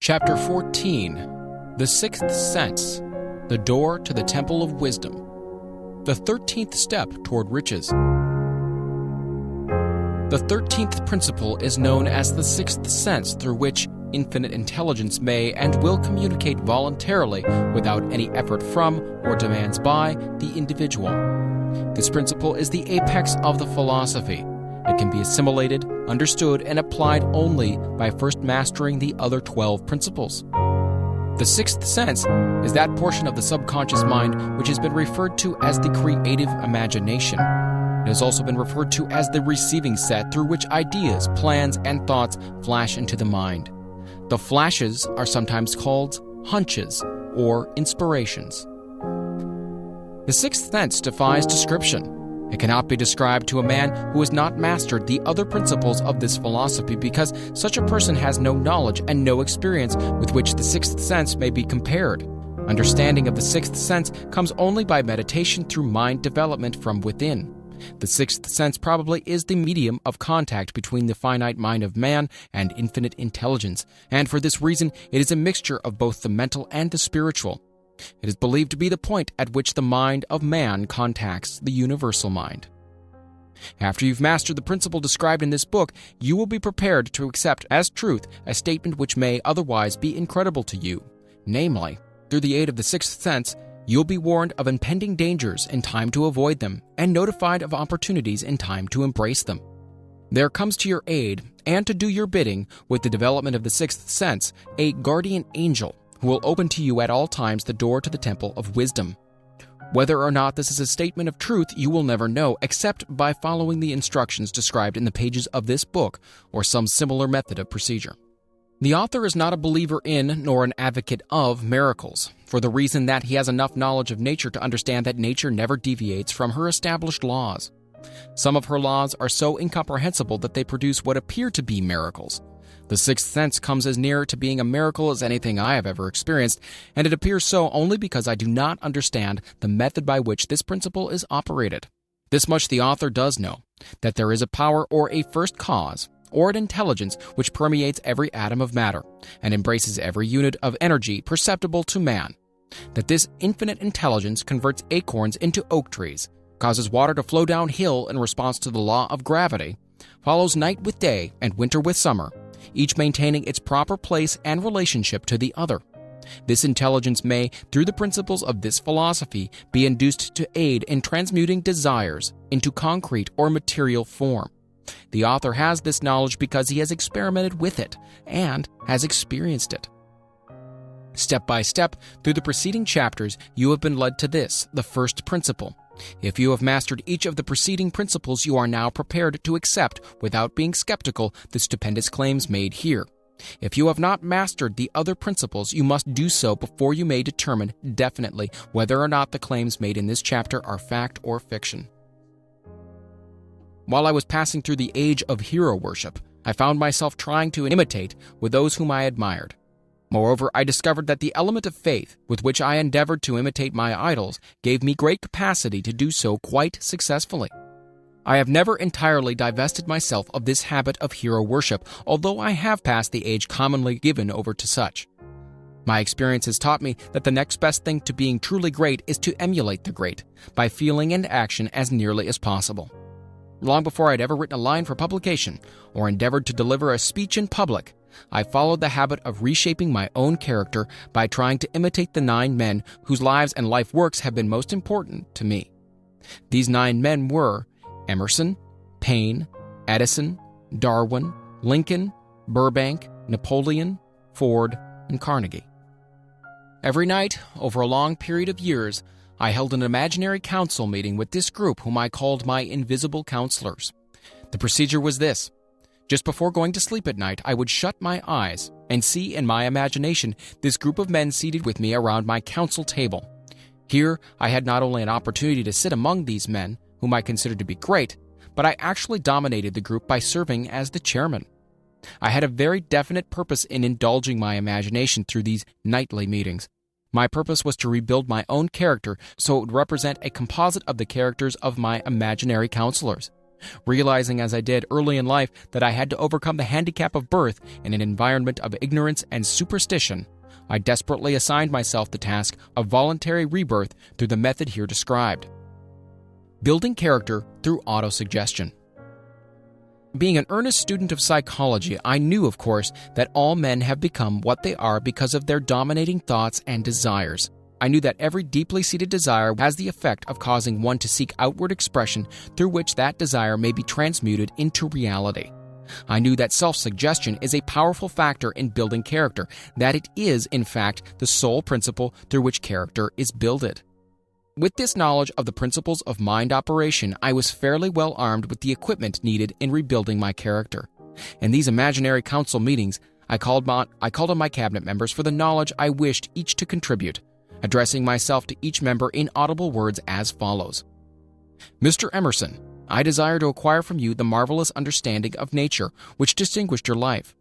Chapter 14, The Sixth Sense, the Door to the Temple of Wisdom, the 13th Step Toward Riches. The 13th principle is known as the sixth sense, through which infinite intelligence may and will communicate voluntarily without any effort from or demands by the individual. This principle is the apex of the philosophy. It can be assimilated, understood, and applied only by first mastering the other 12 principles. The sixth sense is that portion of the subconscious mind which has been referred to as the creative imagination. It has also been referred to as the receiving set through which ideas, plans, and thoughts flash into the mind. The flashes are sometimes called hunches or inspirations. The sixth sense defies description. It cannot be described to a man who has not mastered the other principles of this philosophy, because such a person has no knowledge and no experience with which the sixth sense may be compared. Understanding of the sixth sense comes only by meditation through mind development from within. The sixth sense probably is the medium of contact between the finite mind of man and infinite intelligence, and for this reason it is a mixture of both the mental and the spiritual. It is believed to be the point at which the mind of man contacts the universal mind. After you've mastered the principle described in this book, you will be prepared to accept as truth a statement which may otherwise be incredible to you. Namely, through the aid of the sixth sense, you'll be warned of impending dangers in time to avoid them, and notified of opportunities in time to embrace them. There comes to your aid, and to do your bidding with the development of the sixth sense, a guardian angel who will open to you at all times the door to the temple of wisdom. Whether or not this is a statement of truth, you will never know, except by following the instructions described in the pages of this book or some similar method of procedure. The author is not a believer in nor an advocate of miracles, for the reason that he has enough knowledge of nature to understand that nature never deviates from her established laws. Some of her laws are so incomprehensible that they produce what appear to be miracles. The sixth sense comes as near to being a miracle as anything I have ever experienced, and it appears so only because I do not understand the method by which this principle is operated. This much the author does know, that there is a power or a first cause, or an intelligence which permeates every atom of matter, and embraces every unit of energy perceptible to man. That this infinite intelligence converts acorns into oak trees, causes water to flow downhill in response to the law of gravity, follows night with day and winter with summer, each maintaining its proper place and relationship to the other. This intelligence may, through the principles of this philosophy, be induced to aid in transmuting desires into concrete or material form. The author has this knowledge because he has experimented with it and has experienced it. Step by step, through the preceding chapters, you have been led to this, the first principle. If you have mastered each of the preceding principles, you are now prepared to accept, without being skeptical, the stupendous claims made here. If you have not mastered the other principles, you must do so before you may determine definitely whether or not the claims made in this chapter are fact or fiction. While I was passing through the age of hero worship, I found myself trying to imitate with those whom I admired. Moreover, I discovered that the element of faith with which I endeavored to imitate my idols gave me great capacity to do so quite successfully. I have never entirely divested myself of this habit of hero worship, although I have passed the age commonly given over to such. My experience has taught me that the next best thing to being truly great is to emulate the great, by feeling and action as nearly as possible. Long before I'd ever written a line for publication, or endeavored to deliver a speech in public, I followed the habit of reshaping my own character by trying to imitate the 9 men whose lives and life works have been most important to me. These 9 men were Emerson, Paine, Edison, Darwin, Lincoln, Burbank, Napoleon, Ford, and Carnegie. Every night, over a long period of years, I held an imaginary council meeting with this group whom I called my invisible counselors. The procedure was this. Just before going to sleep at night, I would shut my eyes and see in my imagination this group of men seated with me around my council table. Here, I had not only an opportunity to sit among these men, whom I considered to be great, but I actually dominated the group by serving as the chairman. I had a very definite purpose in indulging my imagination through these nightly meetings. My purpose was to rebuild my own character so it would represent a composite of the characters of my imaginary counselors. Realizing as I did early in life that I had to overcome the handicap of birth in an environment of ignorance and superstition, I desperately assigned myself the task of voluntary rebirth through the method here described. Building character through autosuggestion. Being an earnest student of psychology, I knew, of course, that all men have become what they are because of their dominating thoughts and desires. I knew that every deeply seated desire has the effect of causing one to seek outward expression through which that desire may be transmuted into reality. I knew that self-suggestion is a powerful factor in building character, that it is, in fact, the sole principle through which character is builded. With this knowledge of the principles of mind operation, I was fairly well armed with the equipment needed in rebuilding my character. In these imaginary council meetings, I called on my cabinet members for the knowledge I wished each to contribute, addressing myself to each member in audible words as follows. Mr. Emerson, I desire to acquire from you the marvelous understanding of nature which distinguished your life.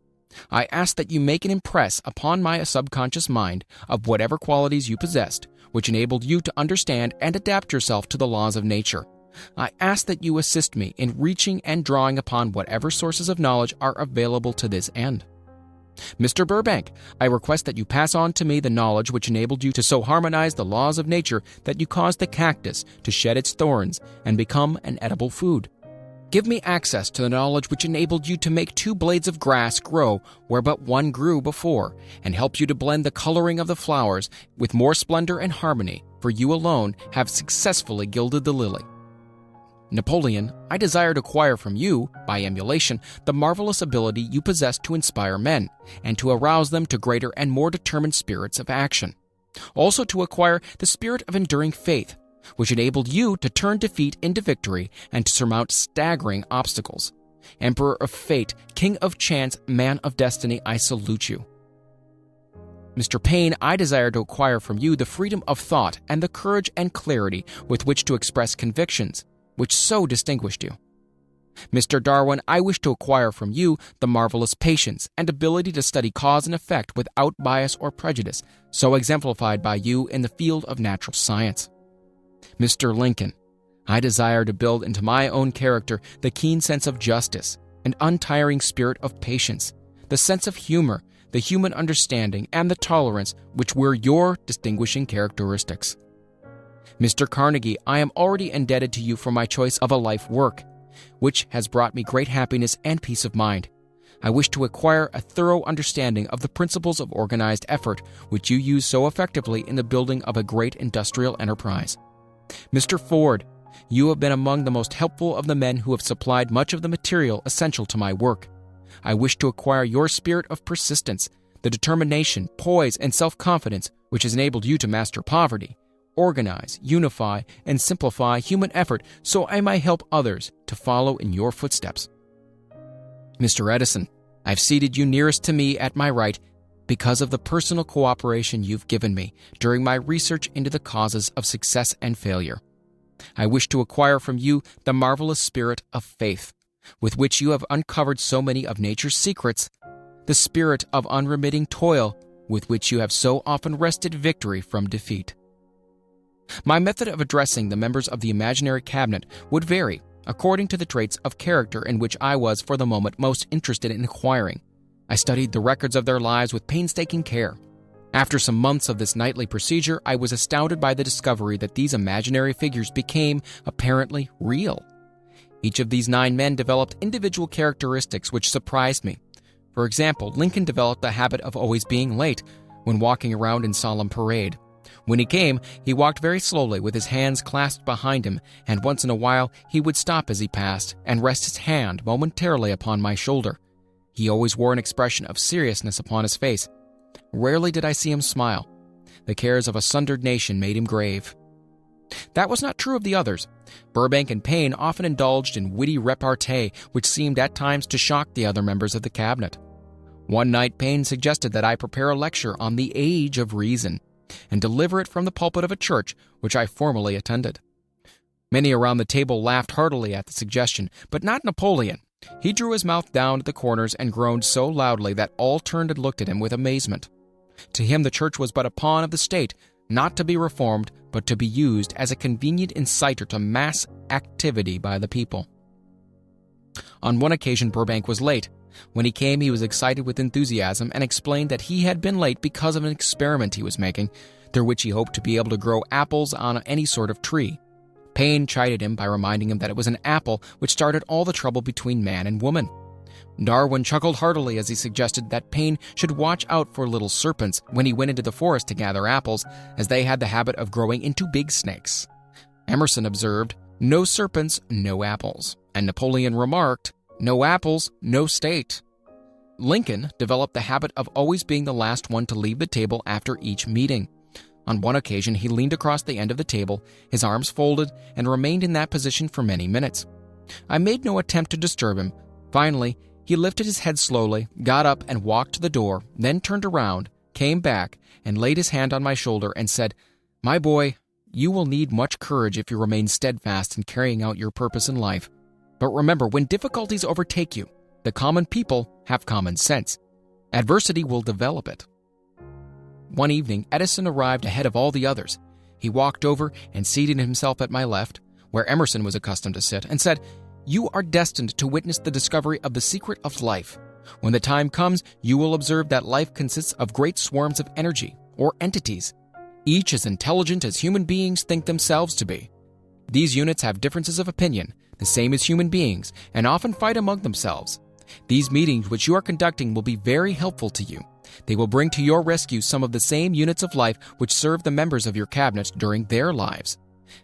I ask that you make an impress upon my subconscious mind of whatever qualities you possessed, which enabled you to understand and adapt yourself to the laws of nature. I ask that you assist me in reaching and drawing upon whatever sources of knowledge are available to this end. Mr. Burbank, I request that you pass on to me the knowledge which enabled you to so harmonize the laws of nature that you caused the cactus to shed its thorns and become an edible food. Give me access to the knowledge which enabled you to make 2 blades of grass grow where but one grew before, and helped you to blend the coloring of the flowers with more splendor and harmony, for you alone have successfully gilded the lily. Napoleon, I desire to acquire from you, by emulation, the marvelous ability you possess to inspire men, and to arouse them to greater and more determined spirits of action. Also to acquire the spirit of enduring faith, which enabled you to turn defeat into victory and to surmount staggering obstacles. Emperor of fate, king of chance, man of destiny, I salute you. Mr. Payne, I desire to acquire from you the freedom of thought and the courage and clarity with which to express convictions, which so distinguished you. Mr. Darwin, I wish to acquire from you the marvelous patience and ability to study cause and effect without bias or prejudice, so exemplified by you in the field of natural science. Mr. Lincoln, I desire to build into my own character the keen sense of justice, an untiring spirit of patience, the sense of humor, the human understanding, and the tolerance which were your distinguishing characteristics. Mr. Carnegie, I am already indebted to you for my choice of a life work, which has brought me great happiness and peace of mind. I wish to acquire a thorough understanding of the principles of organized effort, which you use so effectively in the building of a great industrial enterprise. Mr. Ford, you have been among the most helpful of the men who have supplied much of the material essential to my work. I wish to acquire your spirit of persistence, the determination, poise, and self-confidence which has enabled you to master poverty, organize, unify, and simplify human effort so I may help others to follow in your footsteps. Mr. Edison, I've seated you nearest to me at my right because of the personal cooperation you've given me during my research into the causes of success and failure. I wish to acquire from you the marvelous spirit of faith, with which you have uncovered so many of nature's secrets, the spirit of unremitting toil, with which you have so often wrested victory from defeat. My method of addressing the members of the imaginary cabinet would vary according to the traits of character in which I was for the moment most interested in acquiring. I studied the records of their lives with painstaking care. After some months of this nightly procedure, I was astounded by the discovery that these imaginary figures became apparently real. Each of these 9 men developed individual characteristics which surprised me. For example, Lincoln developed the habit of always being late when walking around in solemn parade. When he came, he walked very slowly with his hands clasped behind him, and once in a while he would stop as he passed and rest his hand momentarily upon my shoulder. He always wore an expression of seriousness upon his face. Rarely did I see him smile. The cares of a sundered nation made him grave. That was not true of the others. Burbank and Payne often indulged in witty repartee, which seemed at times to shock the other members of the cabinet. One night Payne suggested that I prepare a lecture on the age of reason, and deliver it from the pulpit of a church which I formerly attended. Many around the table laughed heartily at the suggestion, but not Napoleon. He drew his mouth down at the corners and groaned so loudly that all turned and looked at him with amazement. To him the church was but a pawn of the state, not to be reformed, but to be used as a convenient inciter to mass activity by the people. On one occasion, Burbank was late. When he came, he was excited with enthusiasm and explained that he had been late because of an experiment he was making, through which he hoped to be able to grow apples on any sort of tree. Payne chided him by reminding him that it was an apple which started all the trouble between man and woman. Darwin chuckled heartily as he suggested that Payne should watch out for little serpents when he went into the forest to gather apples, as they had the habit of growing into big snakes. Emerson observed, "No serpents, no apples," and Napoleon remarked, "No apples, no state." Lincoln developed the habit of always being the last one to leave the table after each meeting. On one occasion, he leaned across the end of the table, his arms folded, and remained in that position for many minutes. I made no attempt to disturb him. Finally, he lifted his head slowly, got up and walked to the door, then turned around, came back, and laid his hand on my shoulder and said, "My boy, you will need much courage if you remain steadfast in carrying out your purpose in life. But remember, when difficulties overtake you, the common people have common sense. Adversity will develop it." One evening, Edison arrived ahead of all the others. He walked over and seated himself at my left, where Emerson was accustomed to sit, and said, "You are destined to witness the discovery of the secret of life. When the time comes, you will observe that life consists of great swarms of energy, or entities, each as intelligent as human beings think themselves to be. These units have differences of opinion, the same as human beings, and often fight among themselves. These meetings which you are conducting will be very helpful to you. They will bring to your rescue some of the same units of life which serve the members of your cabinet during their lives.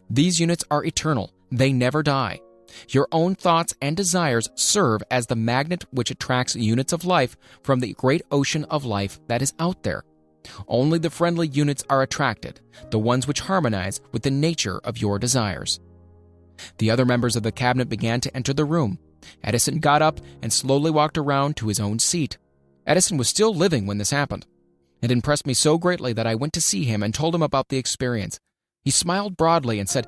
These units are eternal. They never die. Your own thoughts and desires serve as the magnet which attracts units of life from the great ocean of life that is out there. Only the friendly units are attracted, the ones which harmonize with the nature of your desires." The other members of the cabinet began to enter the room. Edison got up and slowly walked around to his own seat. Edison was still living when this happened. It impressed me so greatly that I went to see him and told him about the experience. He smiled broadly and said,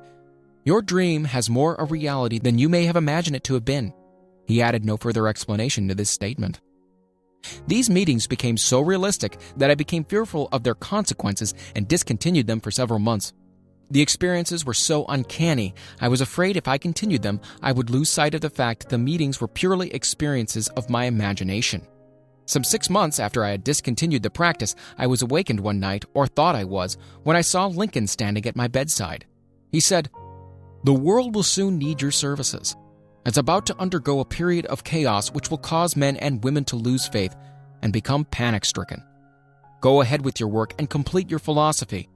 "Your dream has more a reality than you may have imagined it to have been." He added no further explanation to this statement. These meetings became so realistic that I became fearful of their consequences and discontinued them for several months. The experiences were so uncanny, I was afraid if I continued them, I would lose sight of the fact the meetings were purely experiences of my imagination. Some 6 months after I had discontinued the practice, I was awakened one night, or thought I was, when I saw Lincoln standing at my bedside. He said, "The world will soon need your services. It's about to undergo a period of chaos which will cause men and women to lose faith and become panic-stricken. Go ahead with your work and complete your philosophy.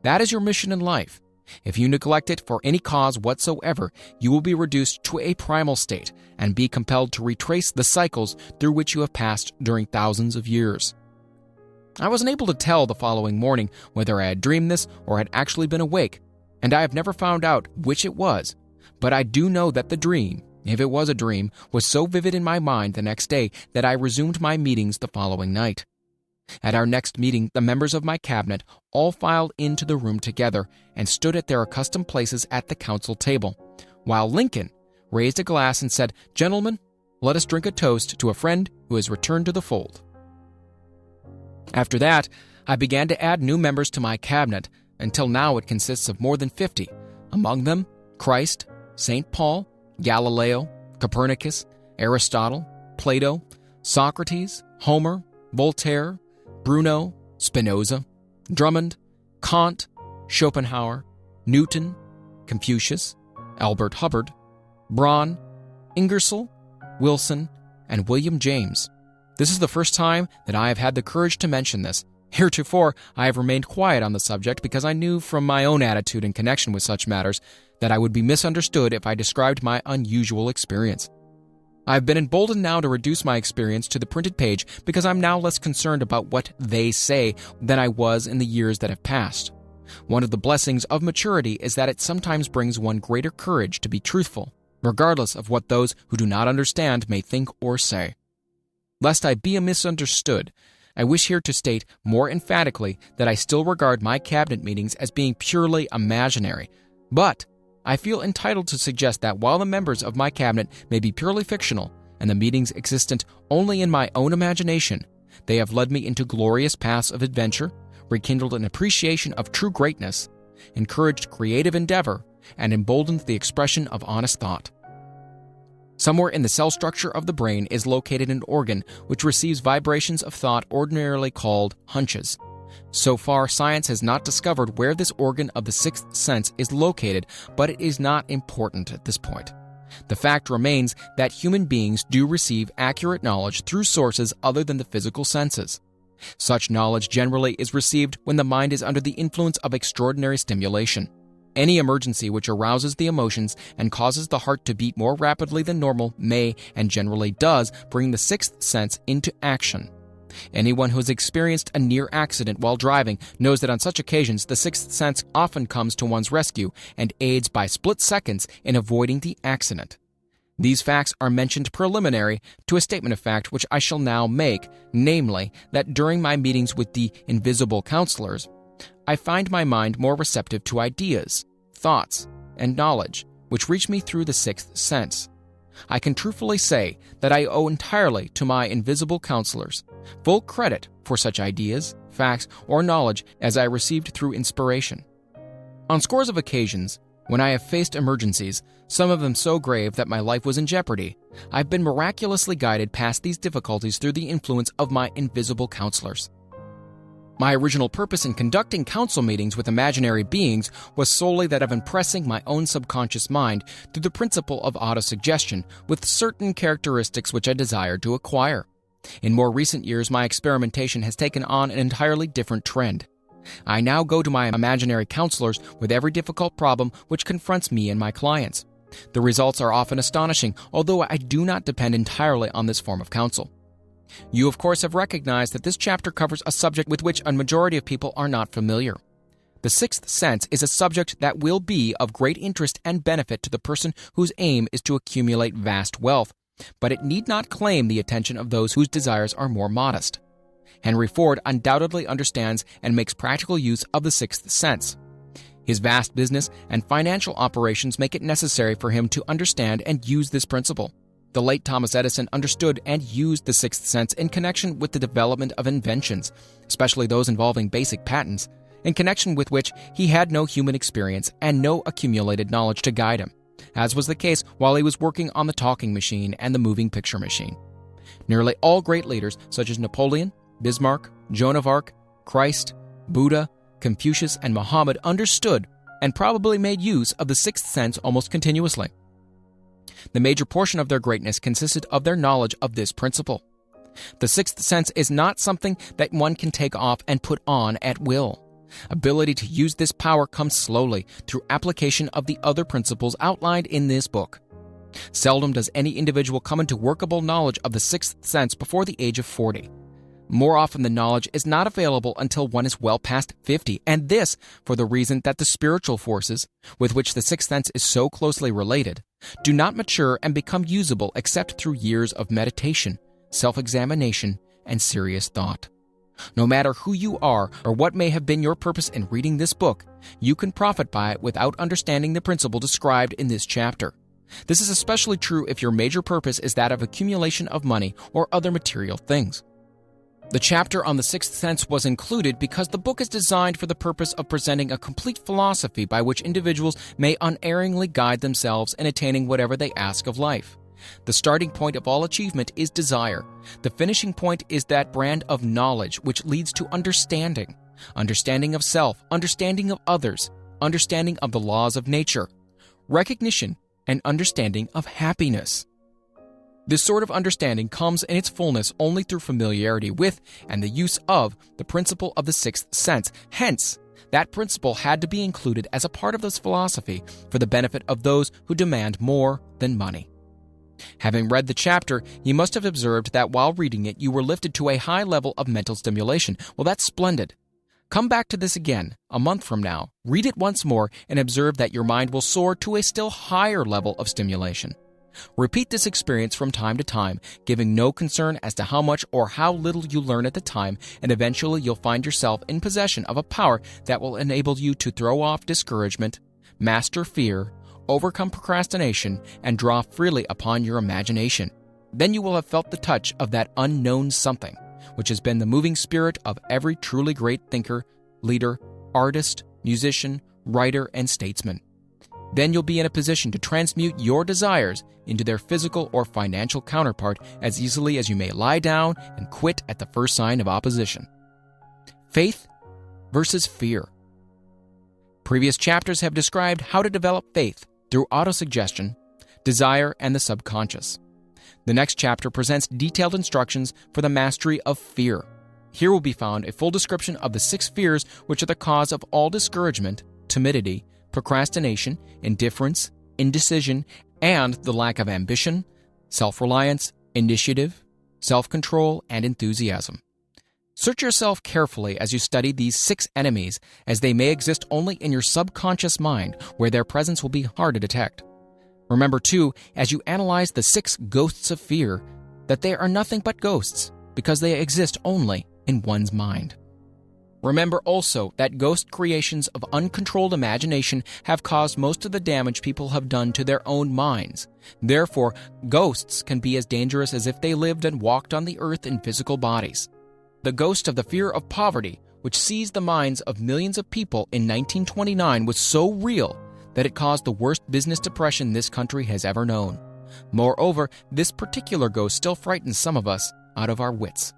That is your mission in life. If you neglect it for any cause whatsoever, you will be reduced to a primal state and be compelled to retrace the cycles through which you have passed during thousands of years." I was unable to tell the following morning whether I had dreamed this or had actually been awake, and I have never found out which it was, but I do know that the dream, if it was a dream, was so vivid in my mind the next day that I resumed my meetings the following night. At our next meeting, the members of my cabinet all filed into the room together and stood at their accustomed places at the council table, while Lincoln raised a glass and said, "Gentlemen, let us drink a toast to a friend who has returned to the fold." After that, I began to add new members to my cabinet, until now it consists of more than 50, among them Christ, St. Paul, Galileo, Copernicus, Aristotle, Plato, Socrates, Homer, Voltaire, Bruno, Spinoza, Drummond, Kant, Schopenhauer, Newton, Confucius, Albert Hubbard, Braun, Ingersoll, Wilson, and William James. This is the first time that I have had the courage to mention this. Heretofore, I have remained quiet on the subject because I knew from my own attitude in connection with such matters that I would be misunderstood if I described my unusual experience. I have been emboldened now to reduce my experience to the printed page because I'm now less concerned about what they say than I was in the years that have passed. One of the blessings of maturity is that it sometimes brings one greater courage to be truthful, regardless of what those who do not understand may think or say. Lest I be misunderstood, I wish here to state more emphatically that I still regard my cabinet meetings as being purely imaginary, but I feel entitled to suggest that while the members of my cabinet may be purely fictional and the meetings existent only in my own imagination, they have led me into glorious paths of adventure, rekindled an appreciation of true greatness, encouraged creative endeavor, and emboldened the expression of honest thought. Somewhere in the cell structure of the brain is located an organ which receives vibrations of thought ordinarily called hunches. So far, science has not discovered where this organ of the sixth sense is located, but it is not important at this point. The fact remains that human beings do receive accurate knowledge through sources other than the physical senses. Such knowledge generally is received when the mind is under the influence of extraordinary stimulation. Any emergency which arouses the emotions and causes the heart to beat more rapidly than normal may, and generally does, bring the sixth sense into action. Anyone who has experienced a near accident while driving knows that on such occasions the sixth sense often comes to one's rescue and aids by split seconds in avoiding the accident. These facts are mentioned preliminary to a statement of fact which I shall now make, namely, that during my meetings with the invisible counselors, I find my mind more receptive to ideas, thoughts, and knowledge which reach me through the sixth sense. I can truthfully say that I owe entirely to my invisible counselors full credit for such ideas, facts, or knowledge as I received through inspiration. On scores of occasions, when I have faced emergencies, some of them so grave that my life was in jeopardy, I've been miraculously guided past these difficulties through the influence of my invisible counselors. My original purpose in conducting council meetings with imaginary beings was solely that of impressing my own subconscious mind through the principle of autosuggestion with certain characteristics which I desired to acquire. In more recent years, my experimentation has taken on an entirely different trend. I now go to my imaginary counselors with every difficult problem which confronts me and my clients. The results are often astonishing, although I do not depend entirely on this form of counsel. You, of course, have recognized that this chapter covers a subject with which a majority of people are not familiar. The sixth sense is a subject that will be of great interest and benefit to the person whose aim is to accumulate vast wealth, but it need not claim the attention of those whose desires are more modest. Henry Ford undoubtedly understands and makes practical use of the sixth sense. His vast business and financial operations make it necessary for him to understand and use this principle. The late Thomas Edison understood and used the sixth sense in connection with the development of inventions, especially those involving basic patents, in connection with which he had no human experience and no accumulated knowledge to guide him, as was the case while he was working on the talking machine and the moving picture machine. Nearly all great leaders, such as Napoleon, Bismarck, Joan of Arc, Christ, Buddha, Confucius, and Muhammad, understood and probably made use of the sixth sense almost continuously. The major portion of their greatness consisted of their knowledge of this principle. The sixth sense is not something that one can take off and put on at will. Ability to use this power comes slowly through application of the other principles outlined in this book. Seldom does any individual come into workable knowledge of the sixth sense before the age of 40. More often, the knowledge is not available until one is well past 50, and this for the reason that the spiritual forces, with which the sixth sense is so closely related, do not mature and become usable except through years of meditation, self-examination, and serious thought. No matter who you are or what may have been your purpose in reading this book, you can profit by it without understanding the principle described in this chapter. This is especially true if your major purpose is that of accumulation of money or other material things. The chapter on the sixth sense was included because the book is designed for the purpose of presenting a complete philosophy by which individuals may unerringly guide themselves in attaining whatever they ask of life. The starting point of all achievement is desire. The finishing point is that brand of knowledge which leads to understanding. Understanding of self, understanding of others, understanding of the laws of nature, recognition, and understanding of happiness. This sort of understanding comes in its fullness only through familiarity with and the use of the principle of the sixth sense. Hence, that principle had to be included as a part of this philosophy for the benefit of those who demand more than money. Having read the chapter, you must have observed that while reading it, you were lifted to a high level of mental stimulation. Well, that's splendid. Come back to this again, a month from now, read it once more, and observe that your mind will soar to a still higher level of stimulation. Repeat this experience from time to time, giving no concern as to how much or how little you learn at the time, and eventually you'll find yourself in possession of a power that will enable you to throw off discouragement, master fear, overcome procrastination, and draw freely upon your imagination. Then you will have felt the touch of that unknown something, which has been the moving spirit of every truly great thinker, leader, artist, musician, writer, and statesman. Then you'll be in a position to transmute your desires into their physical or financial counterpart as easily as you may lie down and quit at the first sign of opposition. Faith versus fear. Previous chapters have described how to develop faith through autosuggestion, desire, and the subconscious. The next chapter presents detailed instructions for the mastery of fear. Here will be found a full description of the 6 fears which are the cause of all discouragement, timidity, procrastination, indifference, indecision, and the lack of ambition, self-reliance, initiative, self-control, and enthusiasm. Search yourself carefully as you study these 6 enemies, as they may exist only in your subconscious mind, where their presence will be hard to detect. Remember, too, as you analyze the 6 ghosts of fear, that they are nothing but ghosts, because they exist only in one's mind. Remember also that ghost creations of uncontrolled imagination have caused most of the damage people have done to their own minds. Therefore, ghosts can be as dangerous as if they lived and walked on the earth in physical bodies. The ghost of the fear of poverty, which seized the minds of millions of people in 1929, was so real that it caused the worst business depression this country has ever known. Moreover, this particular ghost still frightens some of us out of our wits.